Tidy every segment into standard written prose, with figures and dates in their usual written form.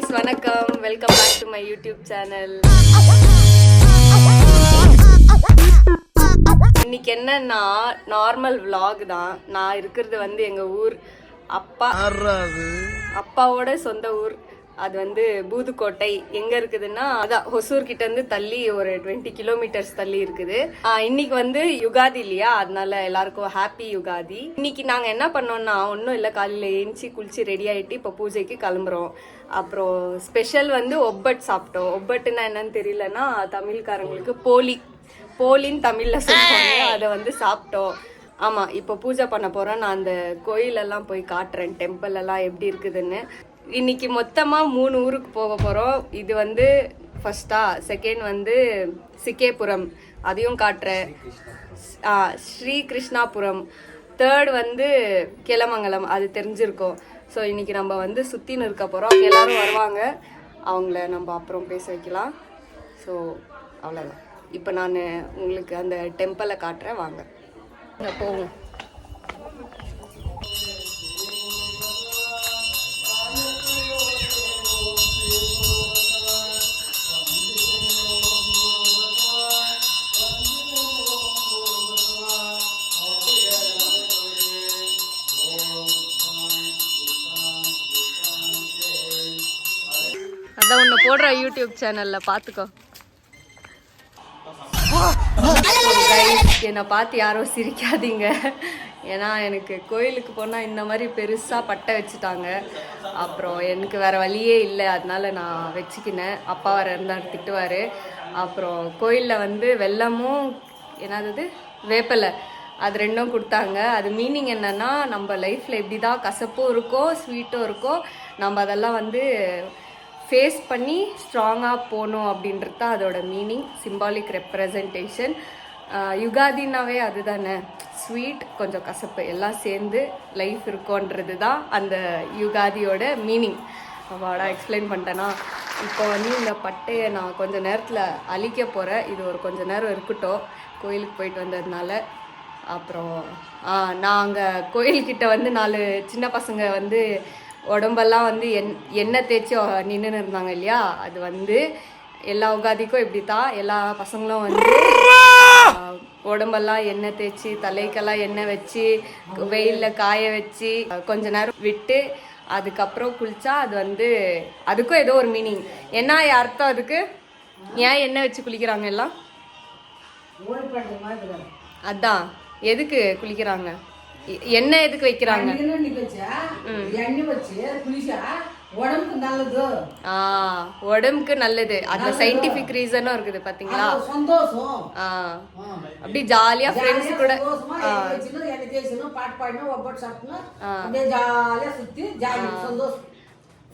guys, வணக்கம். Welcome back to my YouTube channel. இன்னைக்கு என்னன்னா நார்மல் vlog தான். நான் இருக்கிறது வந்து எங்க ஊர் அப்பாவோட சொந்த ஊர். அது வந்து பூதுக்கோட்டை. எங்க இருக்குதுன்னா அதான் ஹொசூர் கிட்ட இருந்து தள்ளி ஒரு 20 கிலோமீட்டர்ஸ் தள்ளி இருக்குது. இன்னைக்கு வந்து யுகாதி இல்லையா, அதனால எல்லாருக்கும் ஹாப்பி யுகாதி. இன்னைக்கு நாங்க என்ன பண்ணோம்னா ஒன்னும் இல்ல, காலையில ஏஞ்சி குளிச்சு ரெடி ஆயிட்டு இப்ப பூஜைக்கு கிளம்புறோம். அப்புறம் ஸ்பெஷல் வந்து ஒப்பட் சாப்பிட்டோம். ஒப்பட்டுன்னா என்னன்னு தெரியலன்னா தமிழ்காரங்களுக்கு போலின்னு தமிழ்ல சொல்லுவாங்க. அதை வந்து சாப்பிட்டோம். ஆமா, இப்போ பூஜை பண்ண போறோம். நான் அந்த கோயிலெல்லாம் போய் காட்டுறேன், டெம்பிள் எல்லாம் எப்படி இருக்குதுன்னு. இன்னைக்கு மொத்தமா 3 ஊருக்கு போக போறோம். இது வந்து ஃபர்ஸ்டா, செகண்ட் வந்து சிக்கேபுரம், அதையும் காட்டுறேன். ஸ்ரீ கிருஷ்ணாபுரம், தேர்ட் வந்து கிளமங்கலம், அது தெரிஞ்சிருக்கோம். ஸோ இன்னைக்கு நம்ம வந்து சுத்தின்னு இருக்க போறோம். எல்லாரும் வருவாங்க, அவங்கள நம்ம அப்புறம் பேச வைக்கலாம். ஸோ அவ்வளோதான். இப்போ நான் உங்களுக்கு அந்த டெம்பிளை காட்டுறேன், வாங்க போவோம். அதான் உன்னை போடுற யூடியூப் சேனல்ல பாத்துக்கோ. என்னை பார்த்து யாரும் சிரிக்காதீங்க. ஏன்னா எனக்கு கோயிலுக்கு போனால் இந்த மாதிரி பெருசாக பட்டை வச்சுட்டாங்க. அப்புறம் எனக்கு வேறு வழியே இல்லை, அதனால நான் வச்சுக்கினேன். அப்பா வர இருந்தார், திட்டுவார். அப்புறம் கோயிலில் வந்து வெல்லமும் என்னது வேப்பலை, அது ரெண்டும் கொடுத்தாங்க. அது மீனிங் என்னென்னா, நம்ம லைஃப்பில் எப்படி தான் கசப்பும் இருக்கோ ஸ்வீட்டும் இருக்கோ, நம்ம அதெல்லாம் வந்து ஃபேஸ் பண்ணி ஸ்ட்ராங்காக போகணும் அப்படின்றது தான் அதோட மீனிங், சிம்பாலிக் ரெப்ரசன்டேஷன். யுகாதினாவே அதுதானே, ஸ்வீட் கொஞ்சம் கசப்பு எல்லாம் சேர்ந்து லைஃப் இருக்கோன்றது தான் அந்த யுகாதியோட மீனிங். அவாடா எக்ஸ்பிளைன் பண்ணிட்டேன்னா. இப்போ வந்து இந்த பட்டையை நான் கொஞ்சம் நேரத்தில் அழிக்க போகிறேன். இது ஒரு கொஞ்சம் நேரம் இருக்கட்டும், கோயிலுக்கு போயிட்டு வந்ததுனால. அப்புறம் நான் அங்கே கோயில்கிட்ட வந்து 4 சின்ன பசங்க வந்து உடம்பெல்லாம் வந்து எண்ணெய் தேய்ச்சி நின்றுன்னு இருந்தாங்க இல்லையா. அது வந்து எல்லா உகாதிக்கும் இப்படி தான், எல்லா பசங்களும் வந்து உடம்பெல்லாம் எண்ணெய் தேய்ச்சி தலைக்கெல்லாம் எண்ணெய் வச்சு வெயிலில் காய வச்சு கொஞ்ச நேரம் விட்டு அதுக்கப்புறம் குளிச்சா அது வந்து அதுக்கும் ஏதோ ஒரு மீனிங். என்ன அர்த்தம் அதுக்கு? ஏன் எண்ணெய் வச்சு குளிக்கிறாங்க எல்லாம்? அதான் எதுக்கு குளிக்கிறாங்க, எண்ணெய் எதுக்கு வைக்கிறாங்க? உடம்புக்கு நல்லது. அந்த சயின்டிபிக் ரீசனும் இருக்குது பாத்தீங்களா. அப்படி ஜாலியா ஃப்ரெண்ட்ஸ் கூட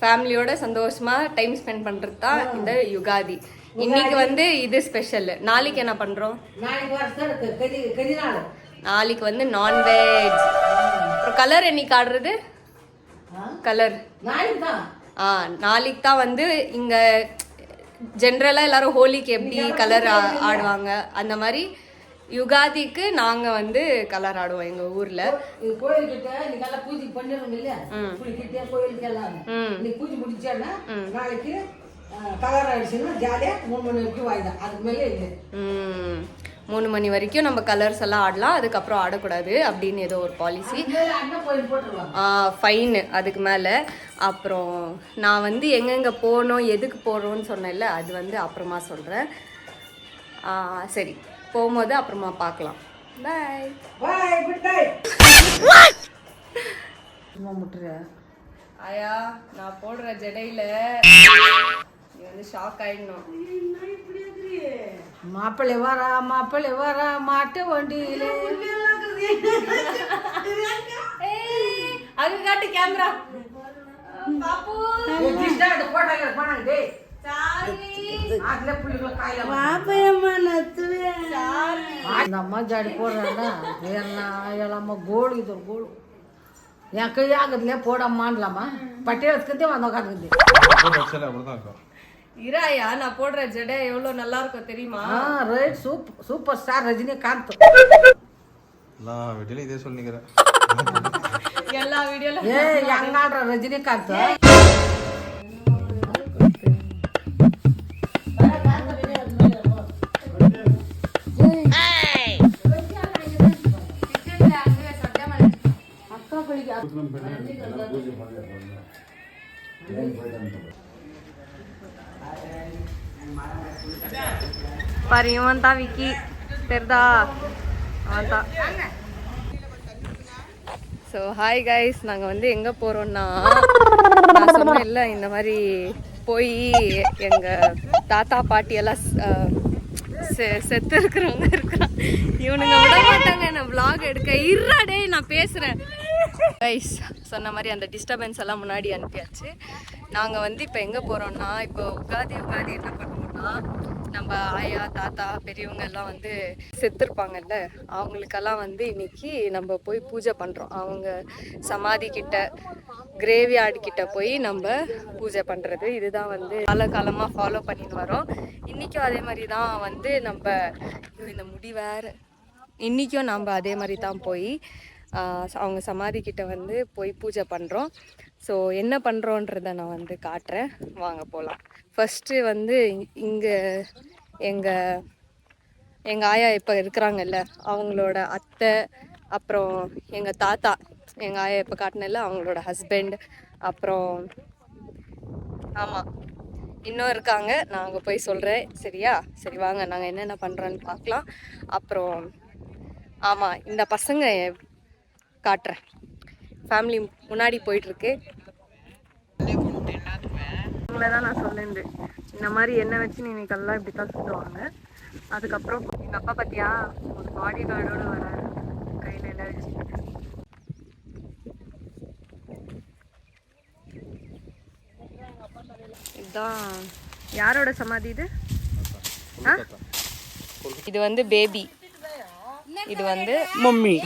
ஃபேமிலியோட சந்தோஷமா டைம் ஸ்பெண்ட் பண்றது தான் இந்த யுகாதி. இன்னைக்கு வந்து இது ஸ்பெஷல். நாளைக்கு என்ன பண்றோம்? நாளைக்கு வந்து நான்வெஜ். கலர் என்னைக்கு ஆடுறது? கலர் நாளைக்கு தான் வந்து இங்க ஜென்ரலா எல்லாரும் ஹோலிக்கு எப்படி கலர் ஆடுவாங்க, அந்த மாதிரி யுகாதிக்கு நாங்க வந்து கலர் ஆடுவோம் எங்க ஊர்ல. கலர் ஆயிடுச்சுன்னா ஜாலியா 3 மணி வரைக்கும் வாய்தான், அதுக்கு மேலே இல்லை. 3 மணி வரைக்கும் நம்ம கலர்ஸ் எல்லாம் ஆடலாம், அதுக்கப்புறம் ஆடக்கூடாது அப்படின்னு ஏதோ ஒரு பாலிசி, ஃபைனு அதுக்கு மேலே. அப்புறம் நான் வந்து எங்கெங்கே போகணும் எதுக்கு போகிறோன்னு சொன்னேன்ல, அது வந்து அப்புறமா சொல்கிறேன். சரி, போகும்போது அப்புறமா பார்க்கலாம். பாய் பாய், குட் நைட். ஆயா, நான் போடுற ஜடையில் வந்து ஷாக் ஆயிடணும். மாப்பிள்ளை வரா மாட்டு வண்டியில. அது காட்டு கேமரா பாப்பு. அந்த அம்மா ஜாடி போடுறாண்டா எல்லாம கோடு, இது ஒரு கோடு என் கை ஆகுதுல போடாமான்லாமா பட்டியல் வச்சுக்கிட்டே வந்த உட்காந்துக்குது. இராயா, நான் போடுற ஜடை எவ்வளவு நல்லா இருக்கும் தெரியுமா? Right, super star Rajinikanth. நான் வீடியோல இதே சொல்லிக்கிறேன். எல்லா வீடியோல ரஜினிகாந்த் பாரு இவன் தான் விக்கி தெரிதா அவன் தான். ஸோ ஹாய் கைஸ், நாங்கள் வந்து எங்கே போகிறோன்னா நான் சொன்னேன் இல்லை இந்த மாதிரி போய் எங்கள் தாத்தா பாட்டியெல்லாம் செத்து இருக்கிறவங்க இருக்கிறான். இவனுங்க விட மாட்டாங்க நான் vlog எடுக்க. இருடே நான் பேசுகிறேன். கைஸ் சொன்ன மாதிரி அந்த டிஸ்டர்பன்ஸ் எல்லாம் முன்னாடி அனுப்பியாச்சு. நாங்கள் வந்து இப்போ எங்கே போகிறோன்னா, இப்போ உகாதி என்ன பண்ணுவோம்னா, நம்ம ஆயா தாத்தா பெரியவங்க எல்லாம் வந்து செத்துருப்பாங்கல்ல, அவங்களுக்கெல்லாம் வந்து இன்னைக்கு நம்ம போய் பூஜை பண்ணுறோம். அவங்க சமாதி கிட்ட கிரேவியார்டு கிட்ட போய் நம்ம பூஜை பண்ணுறது. இதுதான் வந்து காலகாலமாக ஃபாலோ பண்ணிட்டு வரோம். இன்றைக்கும் அதே மாதிரி தான் வந்து நம்ம இந்த முடி வேறு இன்றைக்கும் நம்ம அதே மாதிரி தான் போய் அவங்க சமாதி கிட்ட வந்து போய் பூஜை பண்ணுறோம். ஸோ என்ன பண்ணுறோன்றதை நான் வந்து காட்டுறேன், வாங்க போகலாம். ஃபஸ்ட்டு வந்து இங்கே எங்கள் ஆயா இப்போ இருக்கிறாங்கல்ல, அவங்களோட அத்தை, அப்புறம் எங்கள் தாத்தா, எங்கள் ஆயா இப்போ காட்டினல அவங்களோட ஹஸ்பண்ட், அப்புறம் ஆமாம் இன்னும் இருக்காங்க. நான் அங்கே போய் சொல்கிறேன் சரியா? சரி வாங்க நாங்கள் என்னென்ன பண்ணுறோன்னு பார்க்கலாம். அப்புறம் ஆமாம் இந்த பசங்க காட்டுறேன், ஃபேமிலி முன்னாடி போயிட்டுருக்கு. உங்களை தான் நான் சொல்லேன், இந்த மாதிரி எண்ணெய் வச்சு நீக்கெல்லாம் இப்படி தான் சுற்றுவாங்க. அதுக்கப்புறம் எங்கள் அப்பா பார்த்தியா ஒரு பாடி கார்டோடு வராரு, கையில் எண்ணெய் வச்சு. இதுதான் யாரோட சமாதி இது? இது வந்து பேபி, இது வந்து மம்மி,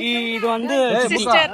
இது வந்து சிஸ்டர்.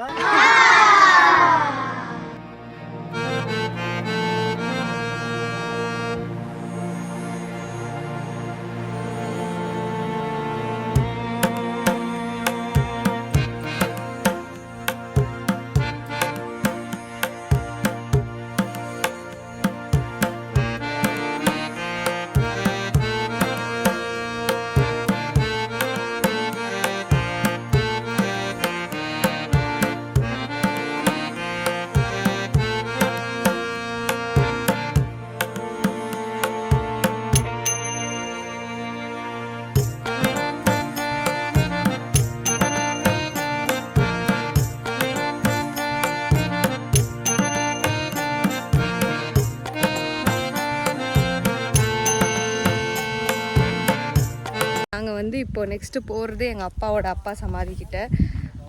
நாங்கள் வந்து இப்போ நெக்ஸ்ட்டு போகிறது எங்கள் அப்பாவோட அப்பா சமாதிக்கிட்ட.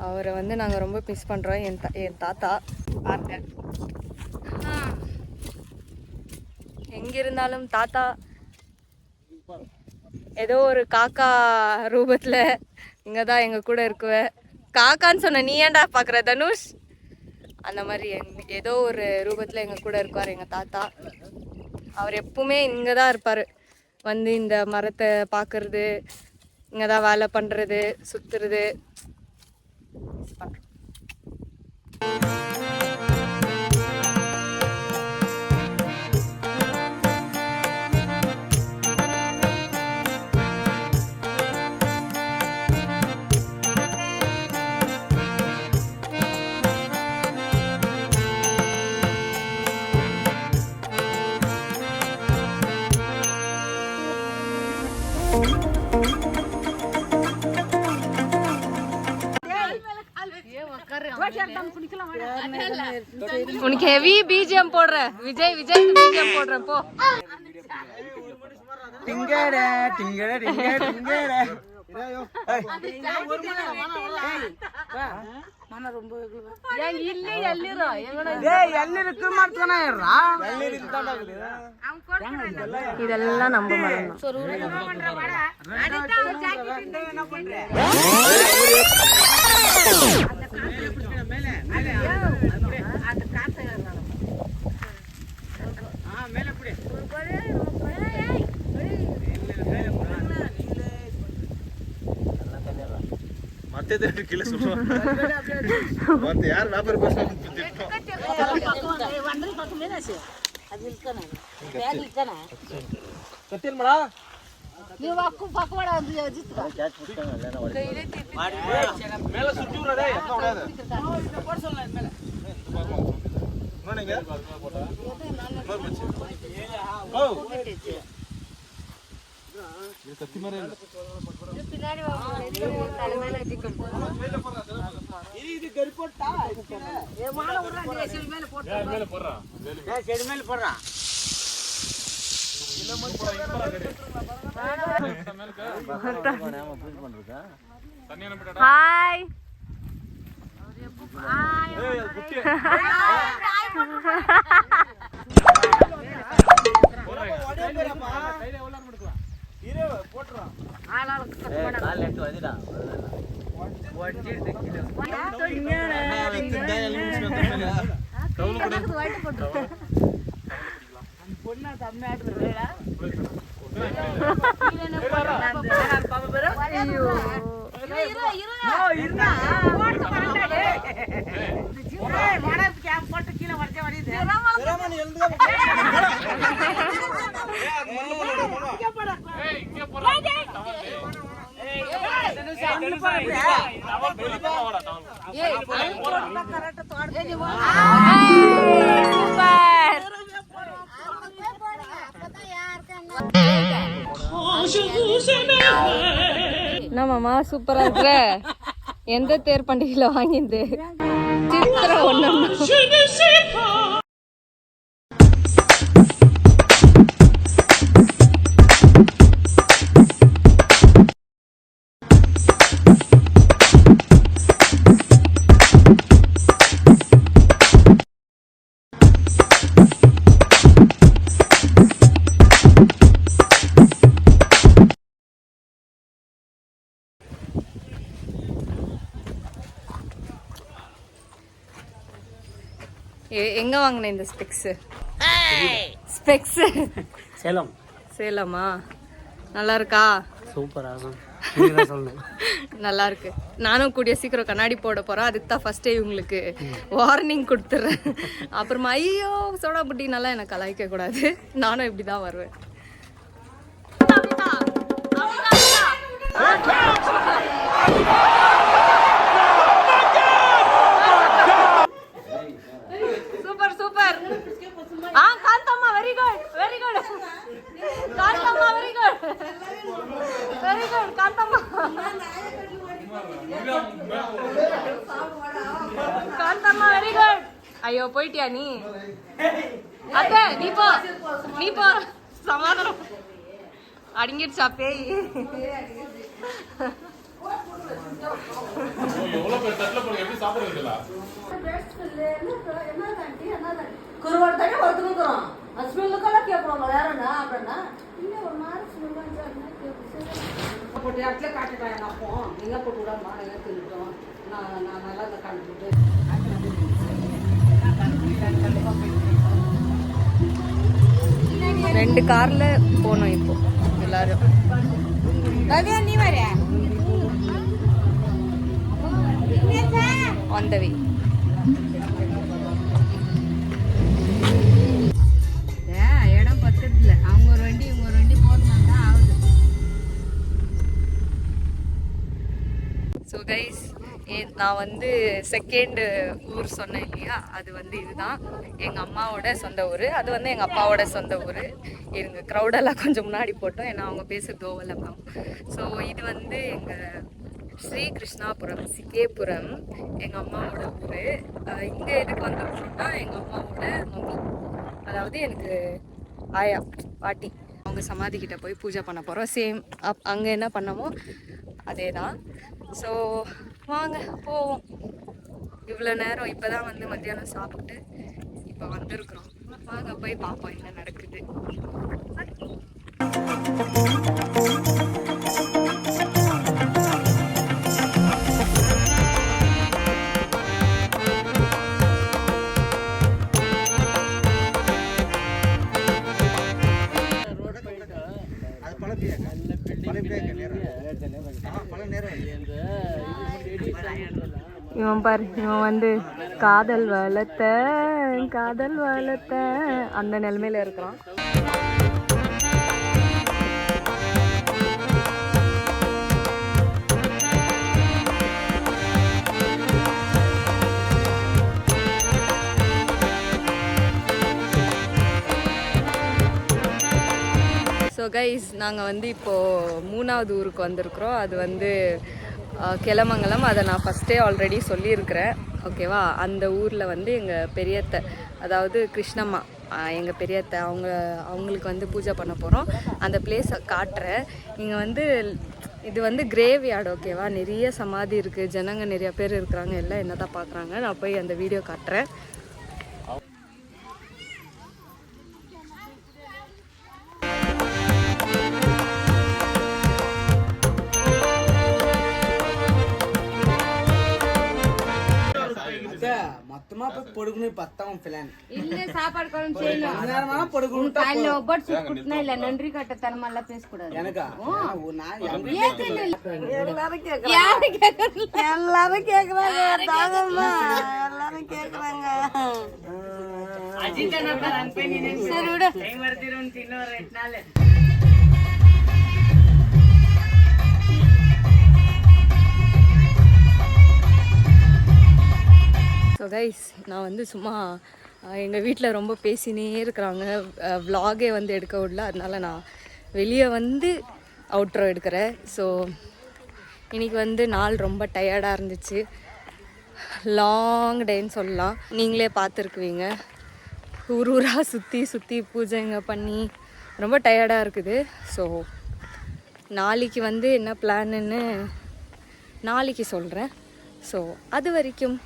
அவரை வந்து நாங்கள் ரொம்ப மிஸ் பண்ணுறோம். என் தாத்தா பாருங்க, எங்கே இருந்தாலும் தாத்தா ஏதோ ஒரு காக்கா ரூபத்தில் இங்கே தான் எங்கள் கூட இருக்குவ. காக்கான்னு சொன்ன நீ ஏன்டா பார்க்குற தனுஷ்? அந்த மாதிரி ஏதோ ஒரு ரூபத்தில் எங்கள் கூட இருக்குவார் எங்கள் தாத்தா. அவர் எப்பவுமே இங்கே தான் இருப்பார், வந்து இந்த மரத்தை பார்க்கறது, இங்கே தான் வேலை பண்ணுறது, சுற்றுறது. உனக்கு ஹெவி பிஜிஎம் போடுற, விஜய் பிஜிஎம் போடுறேன் போ. டிங்கடே டிங்கடே டிங்கடே டிங்கடே மன ரொம்ப ஏன் இல்ல எல்லிரோ எங்கடா டேய் எல்லிருக்கு மாட்டேனா ஏறா எல்லிருக்கு தான்டா இருக்குது. இதெல்லாம் நம்ம மரம் என்ன பண்ற? மத்தே கீழே சொல்லுவாங்க. மத்த யார் வியாபார பேசுறாங்க? கத்தியல்மடா ನೀವು ಅಕ್ಕು ಪಕ್ಕವಾಡ ಒಂದು ಜಿತ್ತು மேல சுத்தி விடுறா டேய் அக்கா விடாத. இன்னொன்னுங்க இன்னொரு மச்சி ஓ இது கத்தி மாதிரி இல்ல பின்னாடி வா தலைமையில இது கறி போட்டா ஏ மால விடுறா நீ செடி மேல போடுறா மேல போடுறா ஏ செடி மேல போடுறா ஹாய் என்ன மாமா சூப்பரா இருக்கிற எந்த தேர் பண்டிகையில வாங்கிந்து சித்திர ஒண்ணு எங்க வாங்கின இந்த ஸ்பெக்ஸ் சேலம் சேலமா நல்லா இருக்கா சூப்பரா நல்லா இருக்கு நானும் கூடிய சீக்கிரம் கண்ணாடி போட போறேன் அதுக்கு தான் ஃபர்ஸ்டே உங்களுக்கு வார்னிங் கொடுத்துட்றேன் அப்புறமா ஐயோ சோடா புட்டி நல்லா எனக்கு கலாய்க்க கூடாது நானும் இப்படிதான் வருவேன் super super Kanthamma very good Kanthamma very good Kanthamma Kanthamma very good ஐயோ போயிட்டியா நீ அத்தை நீ போ சமாதானம் அடங்கிடுச்சா பேய் குருவார் தண்ணி வறுத்துக்கிறோம் ஸ்மெல்லுக்கெல்லாம் கேட்குறோம் வேற என்ன அப்படின்னா போட்டு இடத்துல காட்டுட்டேன் எங்கள் அப்போ எங்கே போட்டு விடாமா எங்கே தின்னுட்டோம் நான் நல்லா இந்த காட்டு ரெண்டு கார்ல போனோம் இப்போ எல்லாரும் நீ வர ஆன் த வே இடம் பத்ததில்ல அவங்க ஒரு வண்டி இவங்க ஒரு வண்டி போடணும் தான் ஆகுது. ஸோ கைஸ் நான் வந்து செகண்ட் ஊர் சொன்னேன் இல்லையா அது வந்து இதுதான் எங்கள் அம்மாவோட சொந்த ஊர் அது வந்து எங்கள் அப்பாவோட சொந்த ஊர் எங்கள் க்ரௌடெல்லாம் கொஞ்சம் முன்னாடி போட்டோம் ஏன்னா அவங்க பேசுறது ஓவலப்பம் ஸோ இது வந்து எங்கள் ஸ்ரீ கிருஷ்ணாபுரம் சிகேபுரம் எங்கள் அம்மாவோட ஊர் இங்கே எதுக்கு வந்துருக்கோம்னா எங்கள் அம்மாவோட மம்மி அதாவது எனக்கு ஆயா பாட்டி அவங்க சமாதி கிட்ட போய் பூஜை பண்ண போகிறோம் சேம் அங்கே என்ன பண்ணமோ அதே தான் ஸோ வாங்க போவோம் இவ்வளோ நேரம் இப்போ தான் வந்து மத்தியானம் சாப்பிட்டு இப்போ வந்திருக்கிறோம் வாங்க போய் பார்ப்போம் என்ன நடக்குது இவன் பாரு இவன் வந்து காதல் வளர்த்த அந்த நிலைமையில இருக்கிறான். ஸோ கைஸ் நாங்கள் வந்து இப்போது 3வது ஊருக்கு வந்திருக்கிறோம். அது வந்து கிளமங்கலம். அதை நான் ஃபஸ்ட்டே ஆல்ரெடி சொல்லியிருக்கிறேன், ஓகேவா. அந்த ஊரில் வந்து எங்கள் பெரியத்தை, அதாவது கிருஷ்ணம்மா எங்கள் பெரியத்தை, அவங்களுக்கு வந்து பூஜை பண்ண போகிறோம். அந்த பிளேஸை காட்டுறேன். இங்கே வந்து இது வந்து கிரேவ் யார்டு, ஓகேவா. நிறைய சமாதி இருக்குது, ஜனங்க நிறைய பேர் இருக்கிறாங்க, எல்லாம் என்ன தான் பார்க்குறாங்க. நான் போய் அந்த வீடியோ காட்டுறேன். மொத்தமா போய் பொடுக்குன்னு பத்தாவும் பிளான் இல்ல சாப்பாடு குழம்பு செய்யணும். நேரமா பொடுக்கணும். காலைல ஒவ்வொரு சுட்டு குடுத்தனா இல்ல நன்றி கட்ட தரமெல்லாம் பேசக்கூடாது. எனக்கா எல்லாரும் கேக்குறாங்க தாகம்மா, எல்லாரும் கேக்குறாங்க. சரி விடு. ஸோ கைஸ், நான் வந்து சும்மா எங்கள் வீட்டில் ரொம்ப பேசினே இருக்கிறாங்க, vlog-ஏ வந்து எடுக்க விடல. அதனால நான் வெளியே வந்து அவுட்ரோ எடுக்கிறேன். ஸோ இன்றைக்கி வந்து நாள் ரொம்ப டயர்டாக இருந்துச்சு, லாங் டேன்னு சொல்லலாம். நீங்களே பார்த்துருக்குவீங்க, ஊராக சுற்றி பூஜைங்க பண்ணி ரொம்ப டயர்டாக இருக்குது. ஸோ நாளைக்கு வந்து என்ன பிளான்னு நாளைக்கு சொல்கிறேன். ஸோ அது வரைக்கும்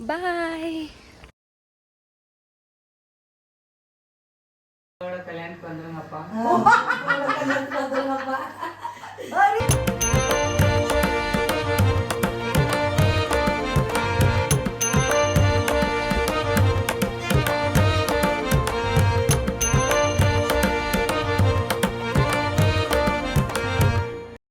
பாய். கல்யாணத்துக்கு வந்துருங்கப்பா.